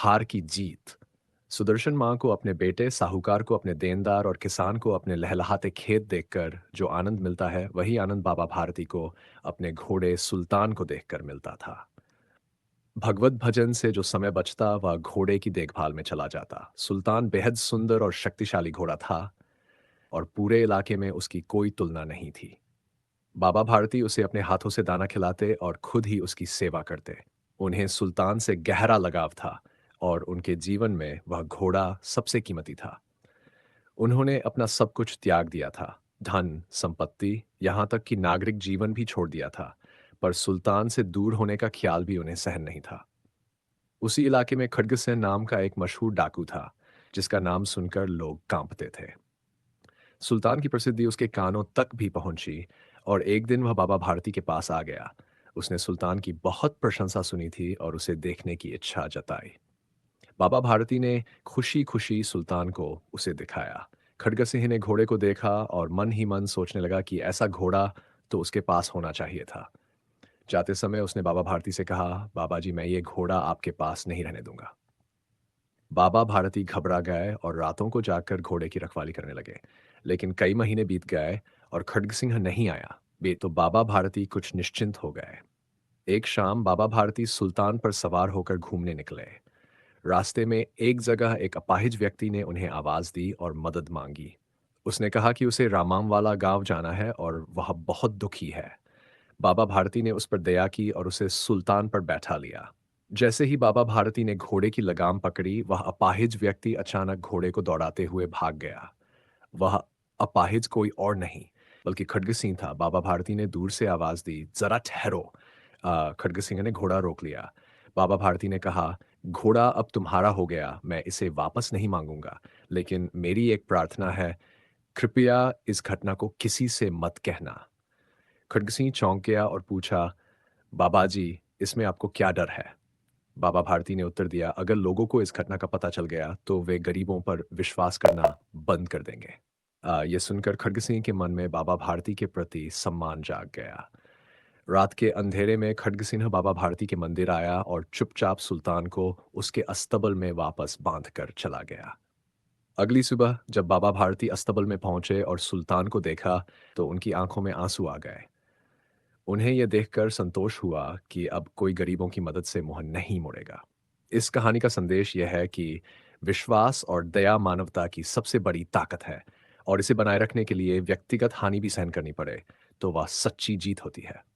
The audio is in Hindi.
हार की जीत। सुदर्शन माँ को अपने बेटे, साहूकार को अपने देनदार और किसान को अपने लहलहाते खेत देखकर जो आनंद मिलता है, वही आनंद बाबा भारती को अपने घोड़े सुल्तान को देखकर मिलता था। भगवत भजन से जो समय बचता वह घोड़े की देखभाल में चला जाता। सुल्तान बेहद सुंदर और शक्तिशाली घोड़ा था और पूरे इलाके में उसकी कोई तुलना नहीं थी। बाबा भारती उसे अपने हाथों से दाना खिलाते और खुद ही उसकी सेवा करते। उन्हें सुल्तान से गहरा लगाव था और उनके जीवन में वह घोड़ा सबसे कीमती था। उन्होंने अपना सब कुछ त्याग दिया था, धन, संपत्ति, यहाँ तक कि नागरिक जीवन भी छोड़ दिया था, पर सुल्तान से दूर होने का ख्याल भी उन्हें सहन नहीं था। उसी इलाके में खड्गसेन नाम का एक मशहूर डाकू था, जिसका नाम सुनकर लोग कांपते थे। सुल्तान की प्रसिद्धि उसके कानों तक भी पहुंची और एक दिन वह बाबा भारती के पास आ गया। उसने सुल्तान की बहुत प्रशंसा सुनी थी और उसे देखने की इच्छा जताई। बाबा भारती ने खुशी-खुशी सुल्तान को उसे दिखाया। खड्ग सिंह ने घोड़े को देखा और मन ही मन सोचने लगा कि ऐसा घोड़ा तो उसके पास होना चाहिए था। जाते समय उसने बाबा भारती से कहा, "बाबा जी, मैं ये घोड़ा आपके पास नहीं रहने दूंगा।" बाबा भारती घबरा गए और रातों को जागकर घोड़े की रखवाली करने लगे। लेकिन कई महीने बीत गए और खड्ग सिंह नहीं आया। बे तो बाबा भारती कुछ निश्चिंत हो गए। एक शाम बाबा भारती सुल्तान पर सवार होकर घूमने निकले। रास्ते में एक जगह एक अपाहिज व्यक्ति ने उन्हें आवाज दी और मदद मांगी। उसने कहा कि उसे रामामवाला गांव जाना है और वह बहुत दुखी है। बाबा भारती ने उस पर दया की और उसे सुल्तान पर बैठा लिया। जैसे ही बाबा भारती ने घोड़े की लगाम पकड़ी, वह अपाहिज व्यक्ति अचानक घोड़े को दौड़ाते हुए भाग गया। वह अपाहिज कोई और नहीं, बल्कि खड्ग सिंह था। बाबा भारती ने दूर से आवाज दी, "जरा ठहरो।" खड्ग सिंह ने घोड़ा रोक लिया। बाबा भारती ने कहा, "घोड़ा अब तुम्हारा हो गया, मैं इसे वापस नहीं मांगूंगा, लेकिन मेरी एक प्रार्थना है, कृपया इस घटना को किसी से मत कहना।" खड्ग सिंह चौंक गया और पूछा, "बाबा जी, इसमें आपको क्या डर है?" बाबा भारती ने उत्तर दिया, "अगर लोगों को इस घटना का पता चल गया, तो वे गरीबों पर विश्वास करना बंद कर देंगे।" ये सुनकर खड्ग सिंह के मन में बाबा भारती के प्रति सम्मान जाग गया। रात के अंधेरे में खड्ग सिंह बाबा भारती के मंदिर आया और चुपचाप सुल्तान को उसके अस्तबल में वापस बांध कर चला गया। अगली सुबह जब बाबा भारती अस्तबल में पहुंचे और सुल्तान को देखा, तो उनकी आंखों में आंसू आ गए। उन्हें यह देखकर संतोष हुआ कि अब कोई गरीबों की मदद से मुंह नहीं मोड़ेगा। इस कहानी का संदेश यह है कि विश्वास और दया मानवता की सबसे बड़ी ताकत है और इसे बनाए रखने के लिए व्यक्तिगत हानि भी सहन करनी पड़े, तो वह सच्ची जीत होती है।